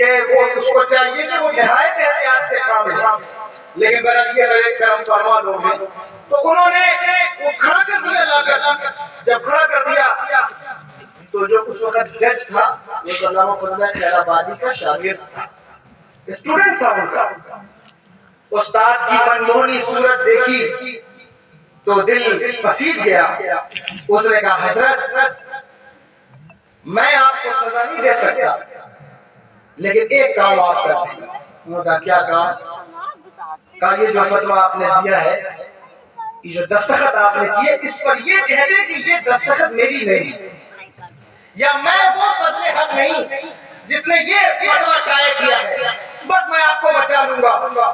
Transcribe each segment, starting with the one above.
کہ وہ اس کو چاہیے کہ وہ نہایت احتیاط سے کام لے، لیکن بہرحال یہ میرے کرم فرما لوگ ہیں، تو انہوں نے وہ کھڑا کر دیا لا کر، جب کھڑا کر دیا تو جو اس وقت جج تھا وہ علامہ فضل خیر آبادی کا شاگرد تھا، اسٹوڈنٹ تھا ان کا. استاد کی منموہنی صورت دیکھی تو دل پسیج گیا. اس نے کہا حضرت میں آپ کو سزا نہیں دے سکتا لیکن ایک کام آپ کر دیں. انہوں نے کہا کیا کام؟ کہا یہ جو فتویٰ آپ نے دیا ہے، یہ جو دستخط آپ نے کیے، اس پر یہ کہہ دیں کہ یہ دستخط میری نہیں، یا میں وہ فضل حق نہیں جس نے یہ فتویٰ شائع کیا ہے، بس میں آپ کو بچا لوں گا.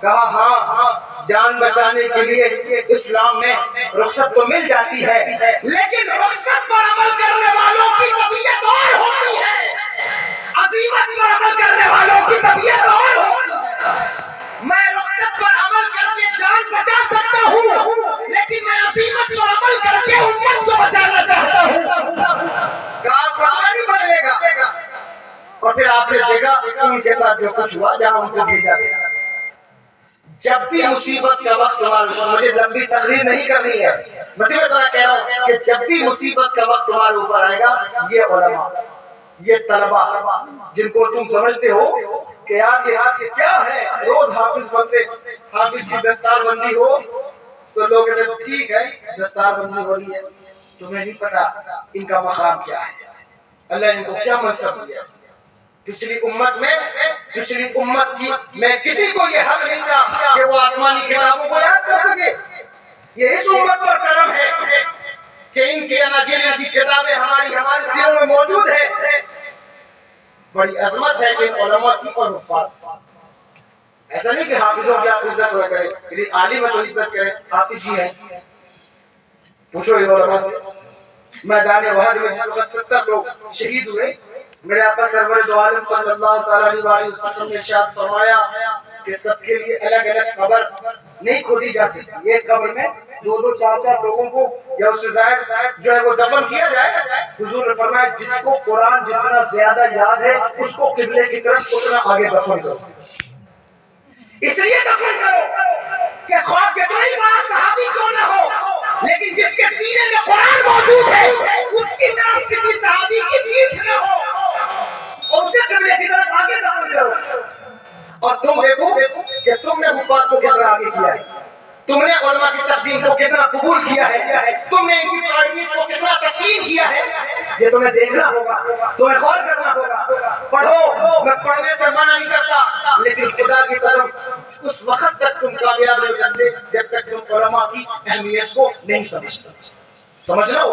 کہا ہاں جان بچانے کے لیے اسلام میں رخصت تو مل جاتی ہے، لیکن رخصت پر عمل کرنے والوں کی طبیعت اور ہوتی ہے، عزیمت پر عمل کرنے والوں کی طبیعت اور ہوتی ہے. میں رخصت پر عمل کر کے جان بچا سکتا ہوں لیکن میں عزیمت پر عمل کر کے امت کو بچانا چاہتا ہوں. کہا فتویٰ نہیں بدلے گا. اور پھر آپ نے دیکھا ان کے ساتھ جو کچھ ہوا جہاں ان کو بھیجا گیا. جب بھی مصیبت کا وقت تمہارے، مجھے لمبی تقریر نہیں کرنی ہے، بس میں تمہیں کہہ رہا ہوں کہ جب بھی مصیبت کا وقت تمہارے اوپر آئے گا، یہ علماء، یہ طلباء جن کو تم سمجھتے ہو کہ یار یہ کیا ہے، روز حافظ بنتے، حافظ کی دستار بندی ہو تو لوگ کہتے ہیں ٹھیک ہے دستار بندی ہو رہی ہے، تمہیں نہیں پتا ان کا مقام کیا ہے، اللہ نے ان کو کیا منصب دیا. پچھلی امت کی میں کسی کو یہ حق نہیں تھا کہ وہ آسمانی کتابوں کو یاد کر سکے. یہ اس امت پر کرم ہے کہ ان کی اناجیل کی کتابیں ہمارے سیروں میں موجود ہیں. بڑی عظمت ہے کہ علماء کی اور حفاظ. ایسا نہیں کہ حافظوں کی آپ عزت نہ کریں، عالم ہے تو عزت کریں. حافظ جی ہیں، پوچھو یہ علماء سے. میدان احد میں جس وقت 70 لوگ شہید ہوئے، میرے آقا سرور دو عالم صلی اللہ تعالی علیہ وسلم نے ارشاد فرمایا کہ سب کے لیے الگ الگ قبر نہیں کھودی جا سکتی، ایک قبر میں 2-4 لوگوں کو یا اس سے زائد جو ہے وہ دفن کیا جائے. حضور نے فرمایا جس کو قرآن جتنا زیادہ یاد ہے اس کو قبلے کی طرف اتنا آگے دفن کرو. اس لیے دفن کرو کہ خواہ کتنا ہی بڑا صحابی کیوں نہ ہو، لیکن جس کے سینے میں قرآن موجود ہے اس کی طرف کسی صحابی کی پیٹھ نہ ہو اور اسے قبلے کی طرف آگے دفن کرو. اور تم دیکھو کہ تم نے حفاظ کو کتنا آگے کیا ہے، تم نے علماء کی تقدیم کو کتنا قبول کیا ہے، تم نے ان کی پرائرٹیز کو کتنا تسلیم کیا ہے. یہ تمہیں دیکھنا ہوگا، تمہیں غور کرنا ہوگا. پڑھو، میں پڑھنے سے منع نہیں کرتا، لیکن خدا کی قسم اس وقت تک تم کامیاب نہیں کرتے جب تک تم علماء کی اہمیت کو نہیں سمجھتے. سمجھنا